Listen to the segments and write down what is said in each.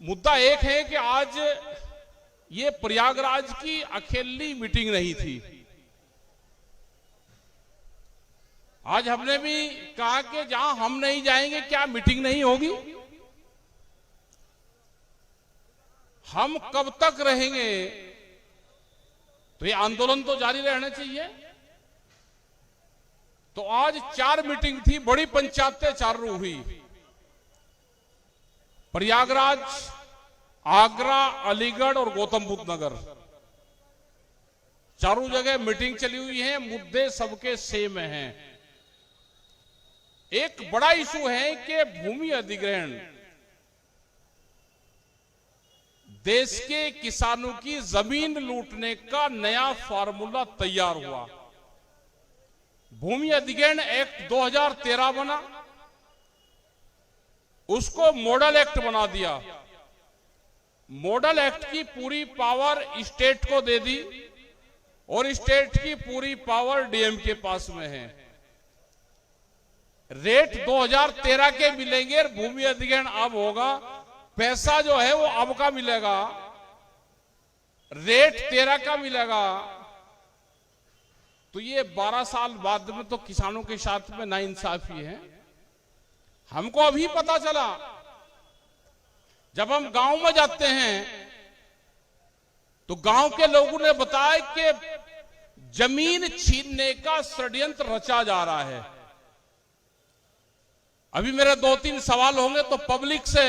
मुद्दा एक है कि आज ये प्रयागराज की अकेली मीटिंग नहीं थी। आज हमने भी कहा कि जहां हम नहीं जाएंगे क्या मीटिंग नहीं होगी? हम कब तक रहेंगे? तो ये आंदोलन तो जारी रहना चाहिए। तो आज 4 मीटिंग थी, बड़ी पंचायतें चालू हुई। प्रयागराज, आगरा, अलीगढ़ और गौतम बुद्ध नगर, चारों जगह मीटिंग चली हुई है। मुद्दे सबके सेम हैं। एक बड़ा इशू है कि भूमि अधिग्रहण, देश के किसानों की जमीन लूटने का नया फार्मूला तैयार हुआ। भूमि अधिग्रहण एक्ट 2013 बना, उसको मॉडल एक्ट बना दिया। मॉडल एक्ट की पूरी पावर स्टेट को दे दी और स्टेट की पूरी पावर डीएम के पास में है। रेट 2013 के मिलेंगे, भूमि अधिग्रहण अब होगा। पैसा जो है वो अब का मिलेगा, रेट 13 का मिलेगा। तो ये 12 साल बाद में तो किसानों के साथ में नाइंसाफी है। हमको अभी पता चला, जब हम गांव में जाते हैं तो गांव के लोगों ने बताया कि जमीन छीनने का षड्यंत्र रचा जा रहा है। अभी मेरे 2-3 सवाल होंगे तो पब्लिक से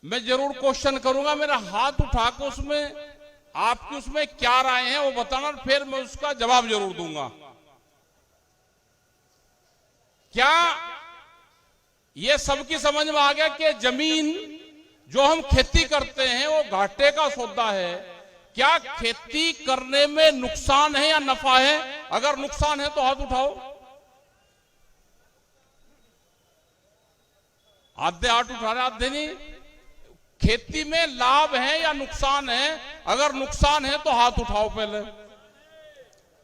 मैं जरूर क्वेश्चन करूंगा। मेरा हाथ उठा के उसमें आपकी उसमें क्या राय है वो बताना, फिर मैं उसका जवाब जरूर दूंगा। क्या ये सबकी समझ में आ गया कि जमीन जो हम खेती करते हैं वो घाटे का सौदा है? क्या खेती करने में नुकसान है या नफा है? अगर नुकसान है तो हाथ उठाओ। आधे हाथ उठा रहे, आधे नहीं। खेती में लाभ है या नुकसान है? अगर नुकसान है तो हाथ उठाओ पहले।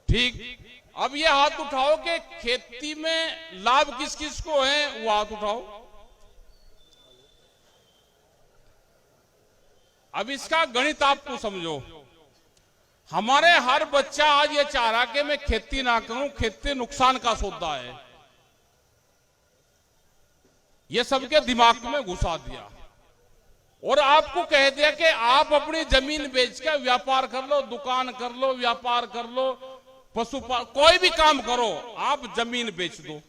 ठीक, अब ये हाथ उठाओ कि खेती में लाभ किस किस को है, वो हाथ उठाओ। अब इसका गणित आपको समझो। हमारे हर बच्चा आज ये चाह रहा कि मैं खेती ना करूं, खेती नुकसान का सौदा है। ये सबके दिमाग में घुसा दिया और आपको कह दिया कि आप अपनी जमीन बेचकर व्यापार कर लो, दुकान कर लो, व्यापार कर लो, पशुपालन, कोई भी काम करो, आप जमीन बेच दो।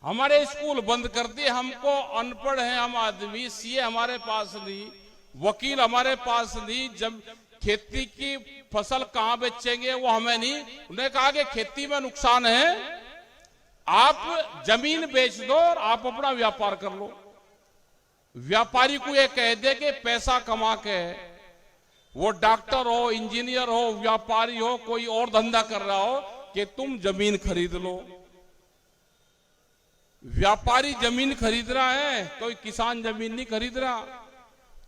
हमारे स्कूल बंद कर दिए। हमको अनपढ़ हैं हम आदमी, सीए हमारे पास नहीं, वकील हमारे पास नहीं, जब खेती की फसल कहां बेचेंगे वो हमें नहीं। उन्होंने कहा कि खेती में नुकसान है, आप जमीन बेच दो और आप अपना व्यापार कर लो। व्यापारी को ये कह दे कि पैसा कमा के, वो डॉक्टर हो, इंजीनियर हो, व्यापारी हो, कोई और धंधा कर रहा हो, कि तुम जमीन खरीद लो। व्यापारी जमीन खरीद रहा है, कोई किसान जमीन नहीं खरीद रहा।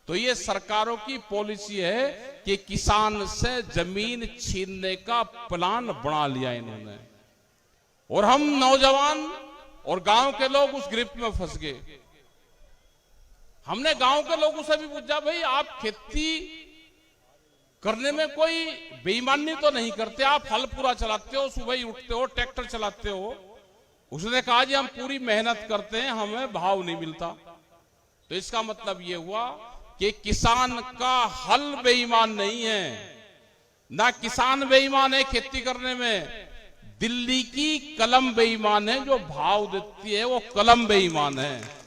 तो ये सरकारों की पॉलिसी है कि किसान से जमीन छीनने का प्लान बना लिया इन्होंने, और हम नौजवान और गांव के लोग उस गिरफ्त में फंस गए। हमने गांव के लोगों से भी पूछा, भाई आप खेती करने में कोई बेईमानी तो नहीं करते? आप हल पूरा चलाते हो, सुबह ही उठते हो, ट्रैक्टर चलाते हो। उसने कहा जी हम पूरी मेहनत करते हैं, हमें भाव नहीं मिलता। तो इसका मतलब ये हुआ कि किसान का हल बेईमान नहीं है, ना किसान बेईमान है खेती करने में। दिल्ली की कलम बेईमान है, जो भाव देती है वो कलम बेईमान है।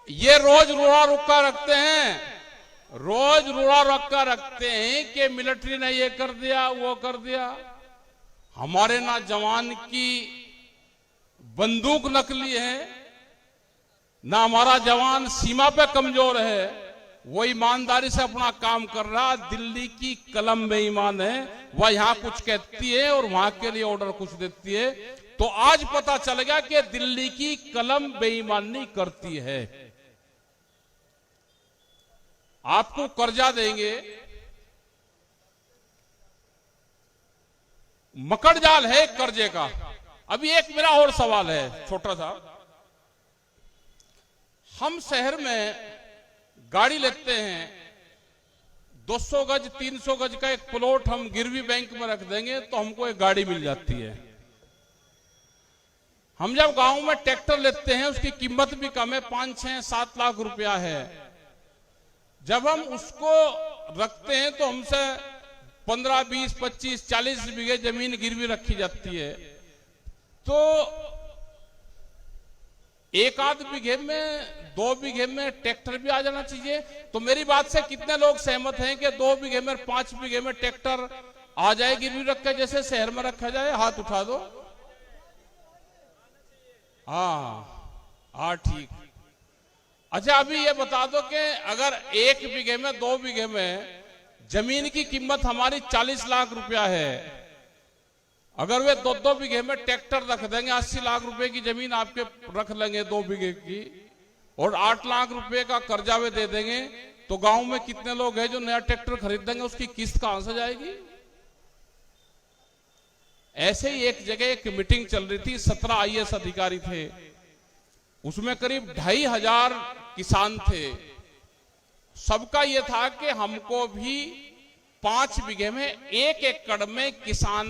ये रोज रूड़ा रुका रखते हैं, रोज रूड़ा रखा रखते हैं कि मिलिट्री ने ये कर दिया, वो कर दिया। हमारे ना जवान की बंदूक नकली है, ना हमारा जवान सीमा पे कमजोर है, वो ईमानदारी से अपना काम कर रहा। दिल्ली की कलम बेईमान है, वह यहां कुछ कहती है और वहां के लिए ऑर्डर कुछ देती है। तो आज पता चल गया कि दिल्ली की कलम बेईमानी करती है। आपको कर्जा देंगे, मकड़ जाल है कर्जे का। अभी एक मेरा और सवाल है छोटा सा। हम शहर में गाड़ी लेते हैं, 200 गज 300 गज का एक प्लॉट हम गिरवी बैंक में रख देंगे तो हमको एक गाड़ी मिल जाती है। हम जब गांव में ट्रैक्टर लेते हैं उसकी कीमत भी कम है, 5, 6, 7 लाख रुपया है। जब हम उसको रखते हैं तो हमसे 15, 20, 25, 40 बीघे जमीन गिरवी रखी जाती है। तो एक आध बीघे में, 2 बीघे में ट्रैक्टर भी आ जाना चाहिए। तो मेरी बात से कितने लोग सहमत हैं कि 2 बीघे में, 5 बीघे में ट्रैक्टर आ जाए गिरवी रख के, जैसे शहर में रखा जाए? हाथ उठा दो। हाँ ठीक। अच्छा, अभी ये बता दो कि अगर 1 बीघे में, 2 बीघे में जमीन की कीमत हमारी 40 लाख रुपया है, अगर वे 2 बीघे में ट्रैक्टर रख देंगे, 80 लाख रुपए की जमीन आपके रख लेंगे 2 बीघे की, और 8 लाख रुपए का कर्जा वे दे देंगे, तो गांव में कितने लोग हैं जो नया ट्रैक्टर खरीद देंगे? उसकी किस्त कहां से जाएगी? ऐसे ही एक जगह एक मीटिंग चल रही थी, 17 IAS अधिकारी थे, उसमें करीब 2,500 किसान थे। सबका यह था कि हमको भी 5 बीघे में 1 एकड़ में किसान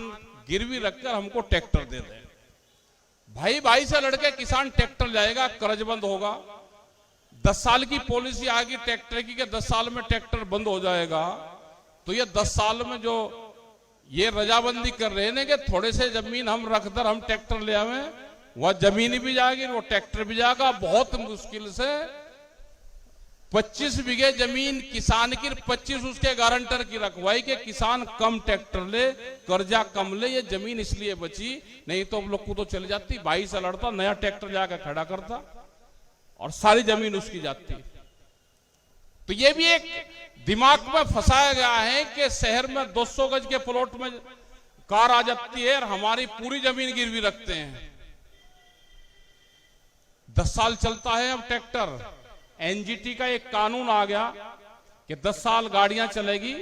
गिरवी रखकर हमको ट्रैक्टर दे दें। भाई से लड़के किसान ट्रैक्टर लाएगा, कर्जबंद होगा। 10 साल की पॉलिसी आएगी ट्रैक्टर की कि 10 साल में ट्रैक्टर बंद हो जाएगा। तो ये 10 साल में जो ये रजाबंदी कर रहे हैं कि थोड़े से जमीन हम रखकर हम ट्रैक्टर ले आवे, वह जमीन भी जाएगी, वो ट्रैक्टर भी जाएगा। बहुत मुश्किल से 25 बीघे जमीन किसान की, 25 उसके गारंटर की रखवाई के किसान कम ट्रैक्टर ले, कर्जा कम ले। ये जमीन इसलिए बची, नहीं तो हम लोग को तो चली जाती। भाई से लड़ता, नया ट्रैक्टर जाकर खड़ा करता और सारी जमीन उसकी जाती। तो ये भी एक दिमाग में फंसाया गया है कि शहर में 200 गज के प्लॉट में कार आ जाती है और हमारी पूरी जमीन गिरवी रखते हैं। 10 साल चलता है अब ट्रैक्टर। NGT का एक कानून आ गया कि 10 साल गाड़ियां चलेगी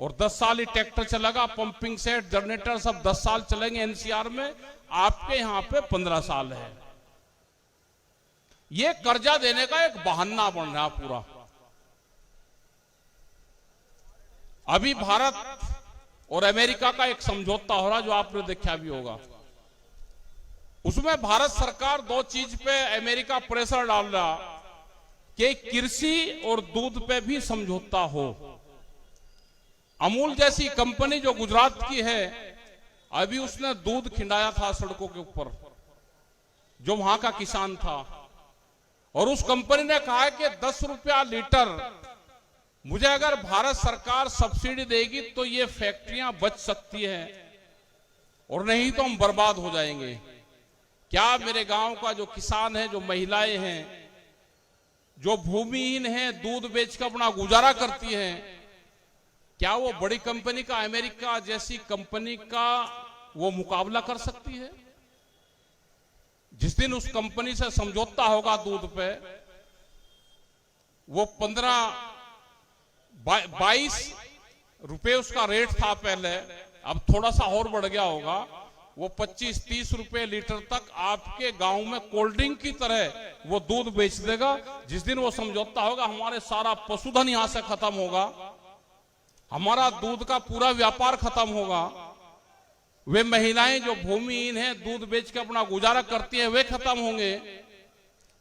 और 10 साल ही ट्रैक्टर चलेगा। पंपिंग सेट, जनरेटर सब 10 साल चलेंगे। NCR में आपके यहां पे 15 साल है। ये कर्जा देने का एक बहाना बन रहा पूरा। अभी भारत और अमेरिका का एक समझौता हो रहा जो आपने देखा भी होगा। उसमें भारत सरकार 2 चीज पे अमेरिका प्रेशर डाल रहा कि कृषि और दूध पे भी समझौता हो। अमूल जैसी कंपनी जो गुजरात की है, अभी उसने दूध खिंडाया था सड़कों के ऊपर, जो वहां का किसान था, और उस कंपनी ने कहा कि 10 रुपया लीटर मुझे अगर भारत सरकार सब्सिडी देगी तो ये फैक्ट्रियां बच सकती है, और नहीं तो हम बर्बाद हो जाएंगे। क्या मेरे गांव का जो किसान है, जो महिलाएं हैं, जो भूमिहीन है, दूध बेचकर अपना गुजारा करती हैं, क्या वो बड़ी कंपनी का, अमेरिका जैसी कंपनी का वो मुकाबला कर सकती है? जिस दिन उस कंपनी से समझौता होगा दूध पे, वो 22 रुपए उसका रेट था पहले, अब थोड़ा सा और बढ़ गया होगा, वो 25-30 रुपए लीटर तक आपके गांव में कोल्ड ड्रिंक की तरह वो दूध बेच देगा। जिस दिन वो समझौता होगा, हमारे सारा पशुधन यहां से खत्म होगा, हमारा दूध का पूरा व्यापार खत्म होगा। वे महिलाएं जो भूमिहीन हैं, दूध बेच के अपना गुजारा करती हैं, वे खत्म होंगे।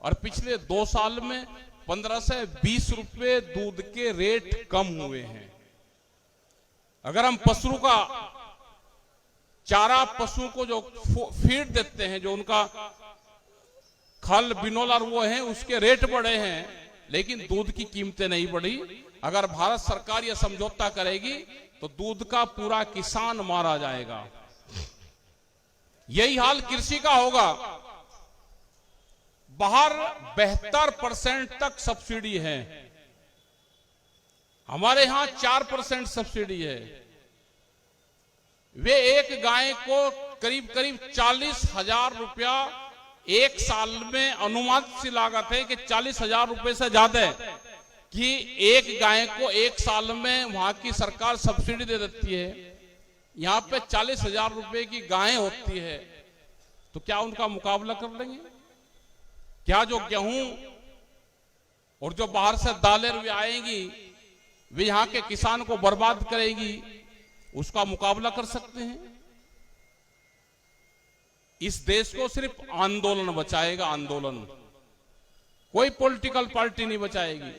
और पिछले 2 साल में 15 से 20 रुपए दूध के रेट कम हुए हैं। अगर हम पशु का चारा, पशु को जो फीड देते हैं, जो उनका खल बिनोला वो है, उसके रेट बढ़े हैं, लेकिन दूध की कीमतें नहीं बढ़ी। अगर भारत सरकार यह समझौता करेगी तो दूध का पूरा किसान मारा जाएगा। यही हाल कृषि का होगा। बाहर 72% तक सब्सिडी है, हमारे यहां 4% सब्सिडी है। वे एक गाय को करीब 40,000 रुपया एक साल में, अनुमानित सी लागत है कि 40,000 रुपए से ज्यादा कि एक गाय को एक साल में वहां की सरकार सब्सिडी दे देती है। यहां पे 40,000 रुपए की गाय होती है, तो क्या उनका मुकाबला कर लेंगे? क्या जो गेहूं और जो बाहर से दालें वे आएंगी वे यहां के किसान को बर्बाद करेगी, उसका मुकाबला कर सकते हैं? इस देश को सिर्फ आंदोलन बचाएगा, आंदोलन। कोई पॉलिटिकल पार्टी नहीं बचाएगी।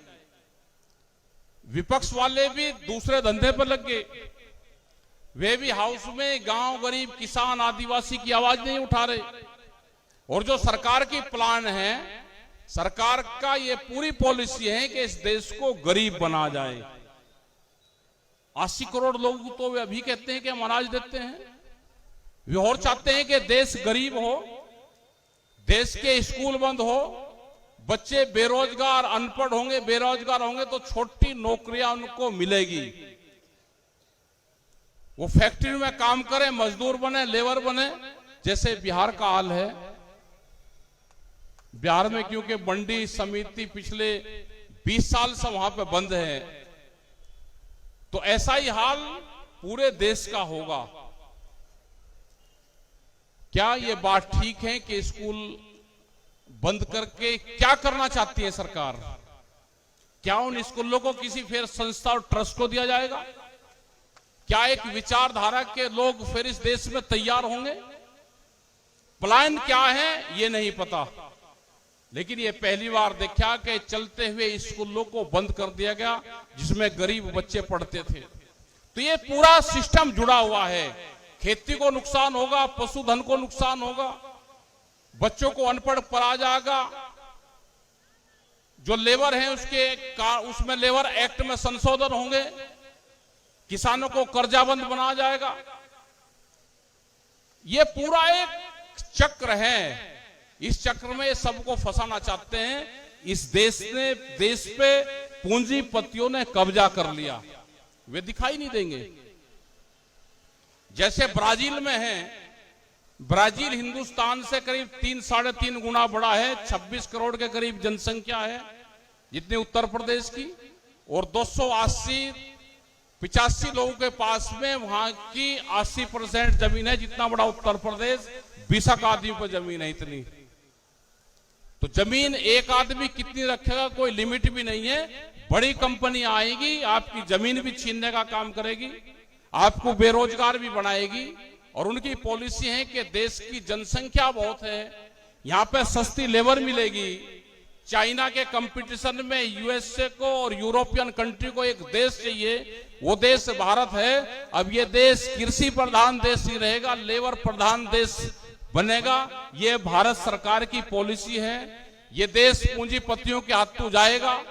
विपक्ष वाले भी दूसरे धंधे पर लग गए। वे भी हाउस में गांव, गरीब, किसान, आदिवासी की आवाज नहीं उठा रहे। और जो सरकार की प्लान है, सरकार का ये पूरी पॉलिसी है कि इस देश को गरीब बना जाए। 80 करोड़ लोग तो वे अभी कहते हैं कि हम अनाज देते हैं। वे और चाहते हैं कि देश गरीब हो, देश के स्कूल बंद हो, बच्चे बेरोजगार, अनपढ़ होंगे, बेरोजगार होंगे तो छोटी नौकरियां उनको मिलेगी। वो फैक्ट्री में काम करें, मजदूर बने, लेबर बने, जैसे बिहार का हाल है। बिहार में क्योंकि मंडी समिति पिछले 20 साल से वहां पे बंद है, तो ऐसा ही हाल पूरे देश का होगा। क्या ये बात ठीक है कि स्कूल बंद करके क्या करना चाहती है सरकार? क्या उन स्कूलों को किसी फिर संस्था और ट्रस्ट को दिया जाएगा? क्या एक विचारधारा के लोग फिर इस देश में तैयार होंगे? प्लान क्या है ये नहीं पता, लेकिन ये पहली बार देखा कि चलते हुए स्कूलों को बंद कर दिया गया जिसमें गरीब बच्चे पढ़ते थे। तो ये पूरा सिस्टम जुड़ा हुआ है। खेती को नुकसान होगा, पशुधन को नुकसान होगा, बच्चों को अनपढ़ पढ़ा जाएगा। जो लेबर है उसमें लेबर एक्ट में संशोधन होंगे, किसानों को कर्जाबंद बनाया जाएगा। ये पूरा एक चक्र है। इस चक्र में सबको फंसाना चाहते हैं। इस देश पे पूंजीपतियों ने कब्जा कर लिया। वे दिखाई नहीं देंगे। जैसे ब्राजील में है, ब्राजील हिंदुस्तान से करीब 3-3.5 गुना बड़ा है। 26 करोड़ के करीब जनसंख्या है जितनी उत्तर प्रदेश की, और 280-85 लोगों के पास में वहां की 80% जमीन है। जितना बड़ा उत्तर प्रदेश, 20 आदमी पर जमीन है इतनी। तो जमीन एक आदमी कितनी रखेगा कोई लिमिट भी नहीं है। बड़ी कंपनी आएगी, आपकी जमीन भी छीनने का काम करेगी, आपको बेरोजगार भी बनाएगी। और उनकी पॉलिसी है कि देश की जनसंख्या बहुत है, यहां पे सस्ती लेबर मिलेगी। चाइना के कंपटीशन में यूएसए को और यूरोपियन कंट्री को एक देश चाहिए, वो देश भारत है। अब ये देश कृषि प्रधान देश ही रहेगा, लेबर प्रधान देश बनेगा। ये भारत सरकार की पॉलिसी है। ये देश पूंजीपतियों के हाथों जाएगा।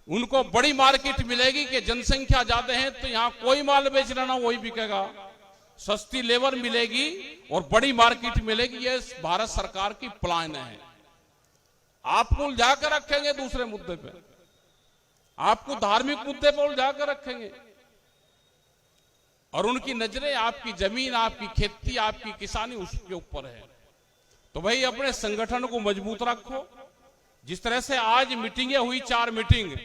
उनको बड़ी मार्केट मिलेगी कि जनसंख्या ज्यादा है तो यहां कोई माल बेच लेना वही बिकेगा। सस्ती लेबर मिलेगी और बड़ी मार्केट मिलेगी। ये भारत सरकार की प्लान है। आपको उलझा कर रखेंगे दूसरे मुद्दे पे, आपको धार्मिक मुद्दे पर उलझा कर रखेंगे, और उनकी नजरें आपकी जमीन, आपकी खेती, आपकी किसानी उसके ऊपर है। तो भाई अपने संगठन को मजबूत रखो। जिस तरह से आज मीटिंगें हुई, 4 मीटिंग,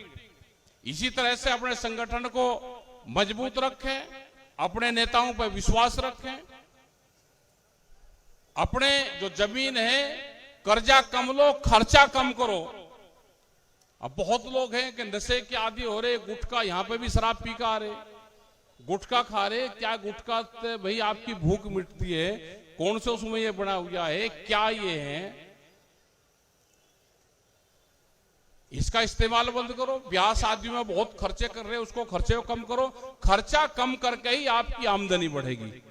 इसी तरह से अपने संगठन को मजबूत रखें, अपने नेताओं पर विश्वास रखें। अपने जो जमीन है कर्जा कम लो, खर्चा कम करो। अब बहुत लोग हैं कि नशे के आदी हो रहे, गुटखा, यहां पे भी शराब पी कर आ रहे, गुटखा खा रहे। क्या गुटखा से भाई आपकी भूख मिटती है? कौन से उसमें ये बना हुआ है? क्या ये है? इसका इस्तेमाल बंद करो। ब्याह शादी में बहुत खर्चे कर रहे हैं, उसको खर्चे को कम करो। खर्चा कम करके ही आपकी आमदनी बढ़ेगी।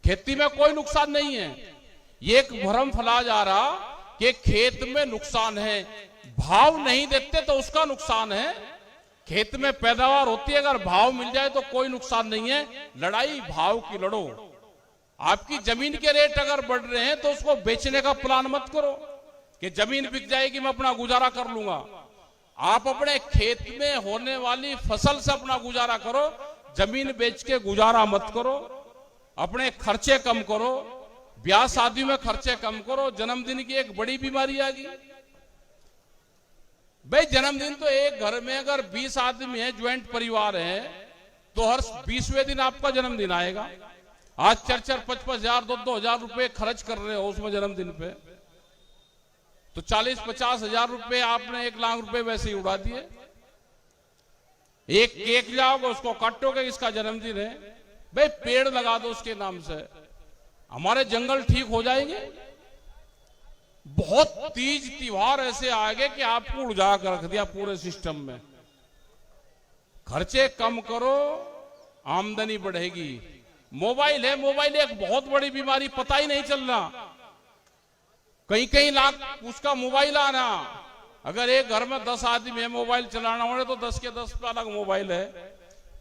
खेती में कोई नुकसान नहीं है। ये एक भ्रम फैला जा रहा कि खेत में नुकसान है, भाव नहीं देते तो उसका नुकसान है। खेत में पैदावार होती है, अगर भाव मिल जाए तो कोई नुकसान नहीं है। लड़ाई भाव की लड़ो। आपकी जमीन के रेट अगर बढ़ रहे हैं तो उसको बेचने का प्लान मत करो कि जमीन बिक जाएगी मैं अपना गुजारा कर लूंगा। आप अपने खेत में होने वाली फसल से अपना गुजारा करो, जमीन बेच के गुजारा मत करो। अपने खर्चे कम करो, ब्याह शादी में खर्चे कम करो। जन्मदिन की एक बड़ी बीमारी आ गई भाई। जन्मदिन तो एक घर में अगर 20 आदमी है, ज्वाइंट परिवार है, तो हर 20वें दिन आपका जन्मदिन आएगा। आज 4-4-5-5 हजार 2-2 हजार रुपए खर्च कर रहे हो उसमें जन्मदिन पे, तो 40-50 हजार रुपए आपने 1 लाख रुपए वैसे ही उड़ा दिए। एक केक लाओगे उसको काटोगे, इसका जन्मदिन है, भाई पेड़ लगा दो उसके नाम से, हमारे जंगल ठीक हो जाएंगे। बहुत तीज त्योहार ऐसे आ गए कि आपको उड़ा कर रख दिया पूरे सिस्टम में। खर्चे कम करो, आमदनी बढ़ेगी। मोबाइल है, मोबाइल एक बहुत बड़ी बीमारी, पता ही नहीं चल रहा, कहीं कहीं लाख उसका मोबाइल आना। अगर एक घर में 10 आदमी है, मोबाइल चलाना हो तो 10 के 10 अलग मोबाइल है।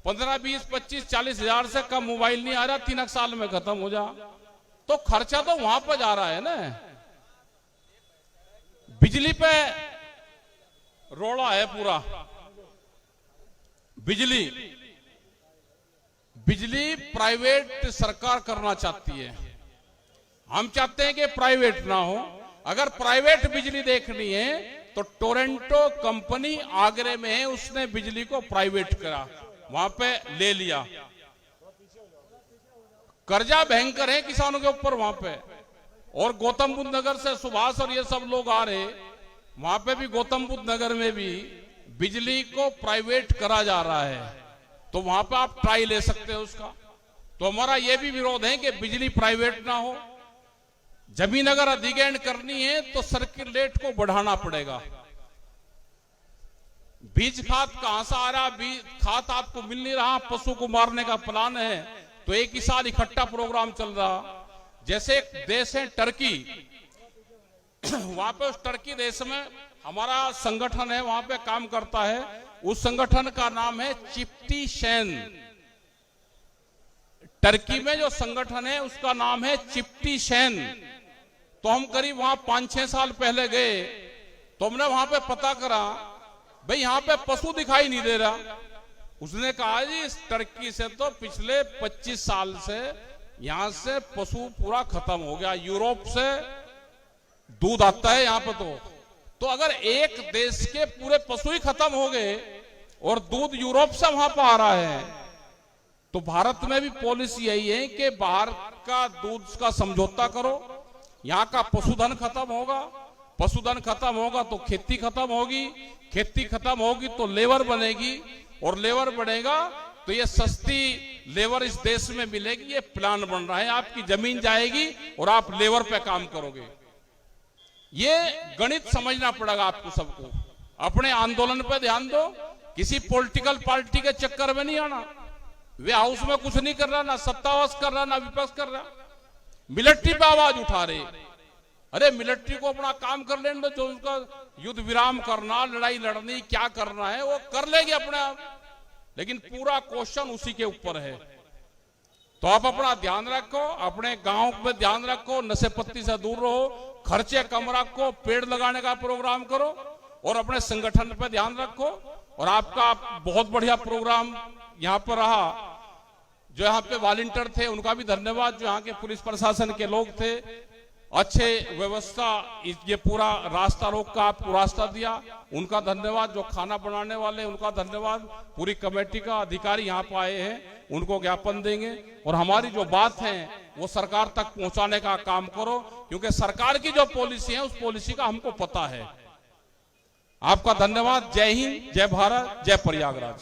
15, 20, 25, 40 हजार से कम मोबाइल नहीं आ रहा, 3 साल में खत्म हो जा। तो खर्चा तो वहां पर जा रहा है ना। बिजली पे रोड़ा है पूरा, बिजली प्राइवेट सरकार करना चाहती है, हम चाहते हैं कि प्राइवेट ना हो। अगर प्राइवेट बिजली देखनी है तो टोरंटो कंपनी आगरे में है, उसने बिजली को प्राइवेट करा, वहां पे ले लिया। कर्जा भयंकर है किसानों के ऊपर वहां पे। और गौतम बुद्ध नगर से सुभाष और ये सब लोग आ रहे, वहां पे भी गौतम बुद्ध नगर में भी बिजली को प्राइवेट करा जा रहा है, तो वहां पे आप ट्राई ले सकते हो उसका। तो हमारा यह भी विरोध है कि बिजली प्राइवेट ना हो। जमीन अगर अधिग्रहण करनी है तो सर्किल रेट को बढ़ाना पड़ेगा। बीज खाद कहां से आ रहा, बीज खाद आपको मिल नहीं रहा, पशु को मारने का प्लान है, तो एक ही साल इकट्ठा प्रोग्राम चल रहा। जैसे एक देश है टर्की, वहां पे उस टर्की देश में हमारा संगठन है, वहां पे काम करता है। उस संगठन का नाम है चिप्टी शेन। टर्की में जो संगठन है उसका नाम है चिप्टी शेन। तो हम करीब वहां 5-6 साल पहले गए, तो हमने वहां पे पता करा, भाई यहां पे पशु दिखाई नहीं दे रहा। उसने कहा जी इस टर्की से तो पिछले 25 साल से यहां से पशु पूरा खत्म हो गया। यूरोप से दूध आता है यहां पे। तो अगर एक देश के पूरे पशु ही खत्म हो गए और दूध यूरोप से वहां पर आ रहा है, तो भारत में भी पॉलिसी यही है कि बाहर का दूध का समझौता करो, यहां का पशुधन खत्म होगा, पशुधन खत्म होगा तो खेती खत्म होगी, खेती खत्म होगी तो लेबर बनेगी, और लेबर बढ़ेगा तो ये सस्ती लेबर इस देश में मिलेगी। ये प्लान बन रहा है, आपकी जमीन जाएगी और आप लेबर पे काम करोगे। ये गणित समझना पड़ेगा आपको सबको। अपने आंदोलन पे ध्यान दो, किसी पॉलिटिकल पार्टी के चक्कर में नहीं आना। वे हाउस में कुछ नहीं कर रहा, ना सत्तावास कर रहा, ना विपक्ष कर रहा, मिलिट्री पे आवाज उठा रहे। अरे मिलिट्री को अपना काम कर लेने दो, जो उसका युद्ध विराम करना, लड़ाई लड़नी, क्या करना है वो कर लेगी अपने आप, लेकिन पूरा क्वेश्चन उसी के ऊपर है। तो आप अपना ध्यान रखो, अपने गांव में ध्यान रखो, नशे पत्ती से दूर रहो, खर्चे कम रखो, पेड़ लगाने का प्रोग्राम करो, और अपने संगठन पर ध्यान रखो। और आपका बहुत बढ़िया प्रोग्राम यहां पर रहा। जो यहाँ पे वॉलंटियर थे उनका भी धन्यवाद, जो यहाँ के पुलिस प्रशासन के लोग थे, अच्छे व्यवस्था, ये पूरा रास्ता रोक का आपको रास्ता दिया, उनका धन्यवाद। जो खाना बनाने वाले उनका धन्यवाद। पूरी कमेटी का अधिकारी यहाँ पर आए हैं, उनको ज्ञापन देंगे। और हमारी जो बात है वो सरकार तक पहुंचाने का काम करो, क्योंकि सरकार की जो पॉलिसी है उस पॉलिसी का हमको पता है। आपका धन्यवाद। जय हिंद, जय भारत, जय प्रयागराज।